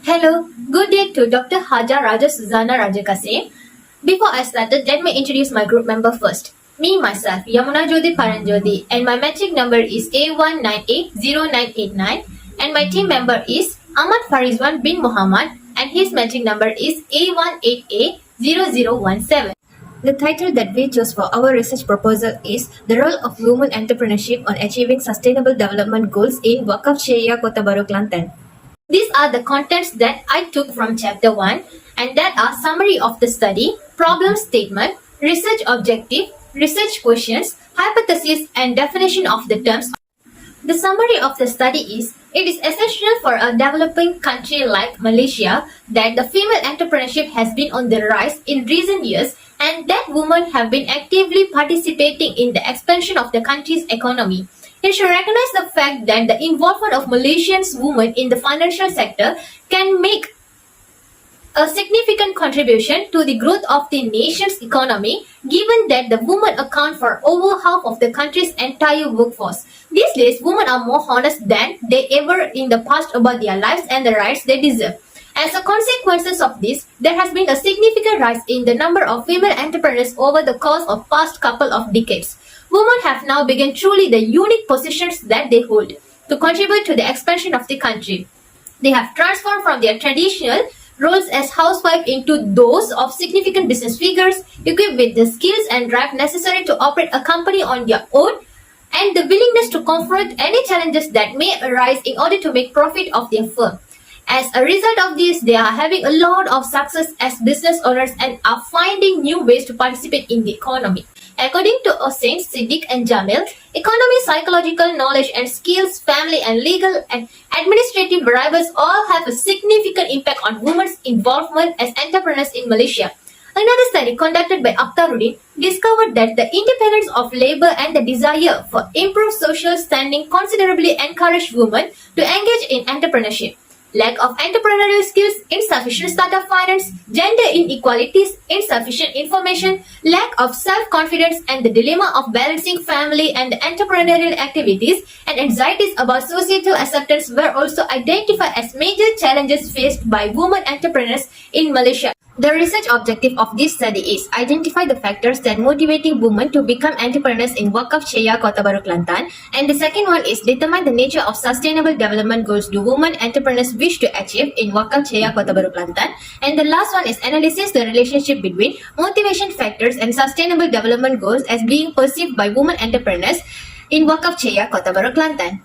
Hello, good day to Dr. Haja Raja Suzana Rajakasim. Before I started, let me introduce my group member first. Me, myself, Yamuna Jodi Paranjodi, and my matching number is A1980989, and my team member is Ahmad Farizwan bin Muhammad, and his matching number is A18A0017. The title that we chose for our research proposal is The Role of Women Entrepreneurship on Achieving Sustainable Development Goals in Wakaf Che Yeh, Kota Bharu, Kelantan. These are the contents that I took from chapter 1 and that are summary of the study, problem statement, research objective, research questions, hypothesis and definition of the terms. The summary of the study is, it is essential for a developing country like Malaysia that the female entrepreneurship has been on the rise in recent years and that women have been actively participating in the expansion of the country's economy. It should recognize the fact that the involvement of Malaysian women in the financial sector can make a significant contribution to the growth of the nation's economy, given that the women account for over half of the country's entire workforce. These days, women are more honest than they ever in the past about their lives and the rights they deserve. As a consequence of this, there has been a significant rise in the number of female entrepreneurs over the course of past couple of decades. Women have now begun truly the unique positions that they hold to contribute to the expansion of the country. They have transformed from their traditional roles as housewives into those of significant business figures equipped with the skills and drive necessary to operate a company on their own and the willingness to confront any challenges that may arise in order to make profit of their firm. As a result of this, they are having a lot of success as business owners and are finding new ways to participate in the economy. According to Hossein, Siddiq and Jamil, economy, psychological knowledge and skills, family and legal and administrative variables all have a significant impact on women's involvement as entrepreneurs in Malaysia. Another study conducted by Akhtaruddin discovered that the independence of labor and the desire for improved social standing considerably encouraged women to engage in entrepreneurship. Lack of entrepreneurial skills, insufficient startup finance, gender inequalities, insufficient information, lack of self-confidence, and the dilemma of balancing family and entrepreneurial activities and anxieties about societal acceptance were also identified as major challenges faced by women entrepreneurs in Malaysia. The research objective of this study is identify the factors that motivating women to become entrepreneurs in Wakaf Che Yeh, Kota Bharu, Kelantan. And the second one is determine the nature of sustainable development goals do women entrepreneurs wish to achieve in Wakaf Che Yeh, Kota Bharu, Kelantan. And the last one is analysis the relationship between motivation factors and sustainable development goals as being perceived by women entrepreneurs in Wakaf Che Yeh, Kota Bharu, Kelantan.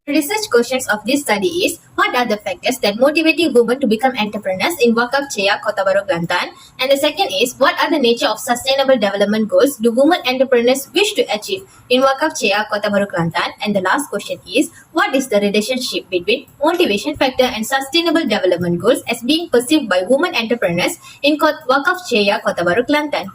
Research questions of this study is, what are the factors that motivating women to become entrepreneurs in Wakaf Che Yeh, Kota Bharu, Kelantan? And the second is, what are the nature of sustainable development goals do women entrepreneurs wish to achieve in Wakaf Che Yeh, Kota Bharu, Kelantan? And the last question is, what is the relationship between motivation factor and sustainable development goals as being perceived by women entrepreneurs in Wakaf Che Yeh, Kota Bharu, Kelantan?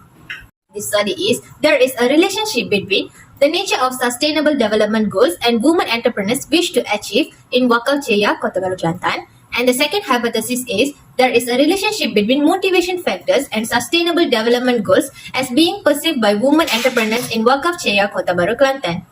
This study is, there is a relationship between the nature of sustainable development goals and women entrepreneurs wish to achieve in Wakaf Che Yeh, Kota Bharu, Kelantan. And the second hypothesis is, there is a relationship between motivation factors and sustainable development goals as being perceived by women entrepreneurs in Wakaf Che Yeh, Kota Bharu, Kelantan.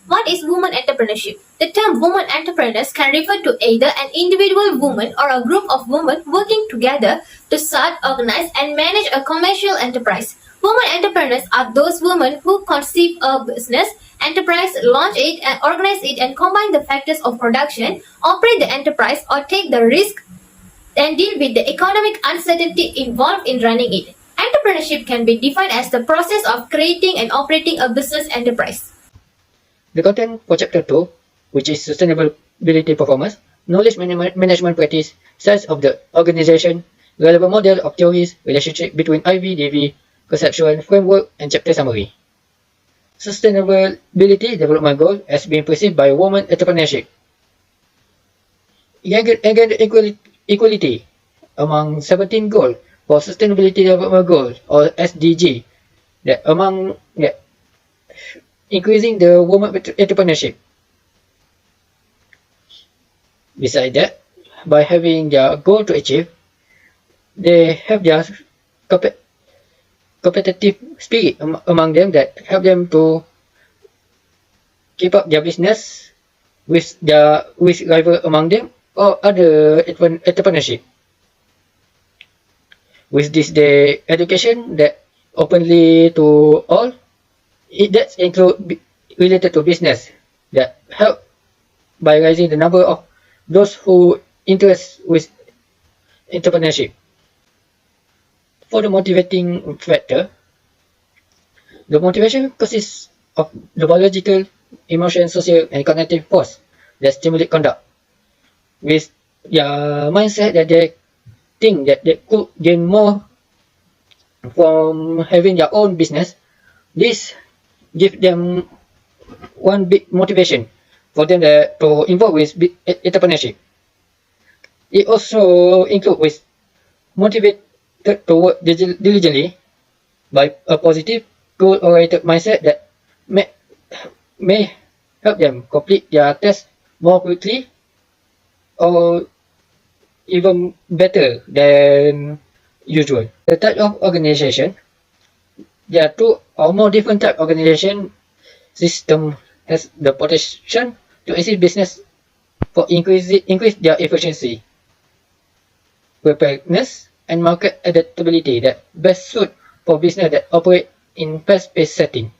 What is women entrepreneurship? The term women entrepreneurs can refer to either an individual woman or a group of women working together to start, organize, and manage a commercial enterprise. Women entrepreneurs are those women who conceive a business, enterprise, launch it, and organize it, and combine the factors of production, operate the enterprise, or take the risk and deal with the economic uncertainty involved in running it. Entrepreneurship can be defined as the process of creating and operating a business enterprise. The content for Chapter 2, which is Sustainability Performance, Knowledge Management Practice, Size of the Organization, Relevant Model of Theories, Relationship between IV-DV, Conceptual Framework, and Chapter Summary. Sustainability Development Goal as being perceived by women entrepreneurship. Equality among 17 goals for Sustainability Development Goal or SDG, increasing the women entrepreneurship. Besides that, by having their goal to achieve, they have their competitive spirit among them that help them to keep up their business with rival among them or other entrepreneurship. With this the education that openly to all, it does include related to business that help by raising the number of those who interest with entrepreneurship. For the motivating factor, the motivation consists of the biological, emotional, social, and cognitive force that stimulate conduct. With their mindset that they think that they could gain more from having their own business, this gives them one big motivation for them to involve with entrepreneurship. It also includes with motivated to work diligently by a positive, goal-oriented mindset that may help them complete their tasks more quickly or even better than usual. The type of organization, there are two or more different type of organization system has the potential to assist business for increase their efficiency, preparedness, and market adaptability that best suit for business that operate in fast-paced setting.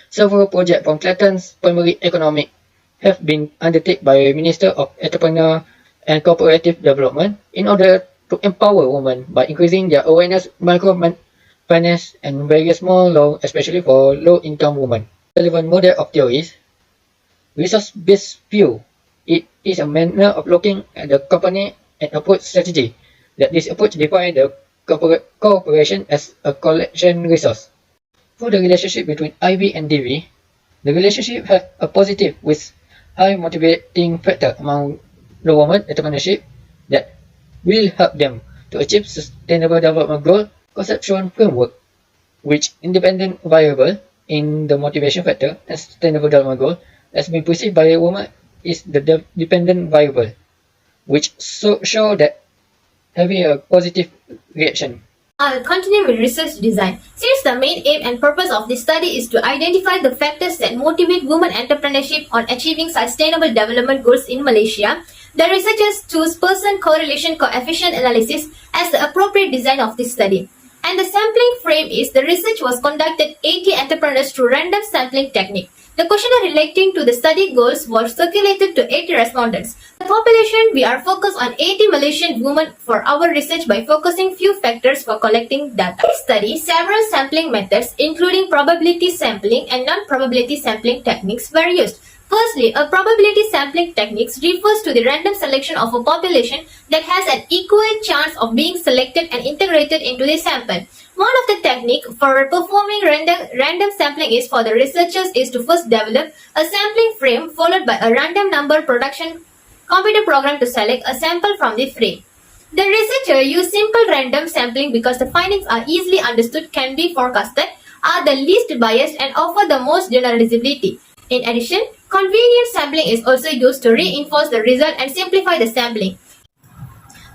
Several projects from Kelantan's primary economic have been undertaken by Minister of Entrepreneur and Cooperative Development in order to empower women by increasing their awareness microfinance and various small loans, especially for low-income women. Relevant model of theories, resource-based view. It is a manner of looking at the company and approach strategy. That this approach defines the cooperation as a collection resource. For the relationship between IV and DV, the relationship has a positive with high motivating factor among the women entrepreneurship that will help them to achieve sustainable development goal conceptual framework, which independent variable in the motivation factor and sustainable development goal has been perceived by a woman is the dependent variable, which show that having a positive reaction. I'll continue with research design. Since the main aim and purpose of this study is to identify the factors that motivate women entrepreneurship on achieving sustainable development goals in Malaysia, the researchers choose Pearson correlation coefficient analysis as the appropriate design of this study. And the sampling frame is the research was conducted 80 entrepreneurs through random sampling technique. The questionnaire relating to the study goals was circulated to 80 respondents. The population, we are focused on 80 Malaysian women for our research by focusing few factors for collecting data. In this study, several sampling methods including probability sampling and non-probability sampling techniques were used. Firstly, a probability sampling technique refers to the random selection of a population that has an equal chance of being selected and integrated into the sample. One of the techniques for performing random sampling is for the researchers is to first develop a sampling frame followed by a random number production computer program to select a sample from the frame. The researcher used simple random sampling because the findings are easily understood, can be forecasted, are the least biased, and offer the most generalizability. In addition, convenient sampling is also used to reinforce the result and simplify the sampling.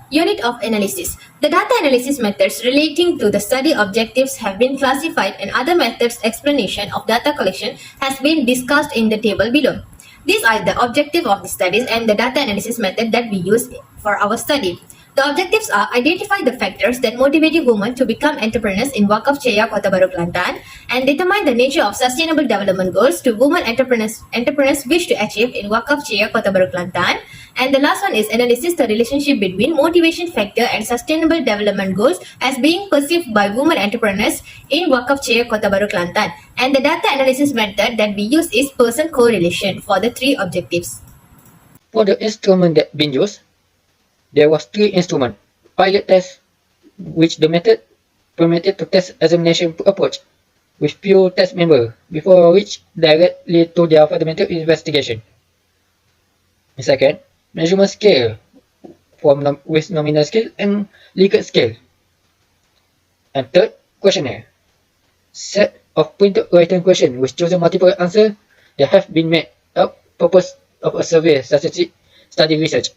Unit of analysis. The data analysis methods relating to the study objectives have been classified and other methods explanation of data collection has been discussed in the table below. These are the objective of the studies and the data analysis method that we use for our study. The objectives are identify the factors that motivate women to become entrepreneurs in Wakaf Che Yeh, Kota Bharu, Kelantan, and determine the nature of sustainable development goals to women entrepreneurs wish to achieve in Wakaf Che Yeh, Kota Bharu, Kelantan. And the last one is analysis the relationship between motivation factor and sustainable development goals as being perceived by women entrepreneurs in Wakaf Che Yeh, Kota Bharu, Kelantan. And the data analysis method that we use is Pearson correlation for the three objectives. For the instrument that been used, there was three instruments. Pilot test, which the method permitted to test examination approach with few test members before which directly to their fundamental investigation. Second, measurement scale with nominal scale and Likert scale. And third, questionnaire. Set of printed written questions with chosen multiple answers that have been made up purpose of a survey, such as study research.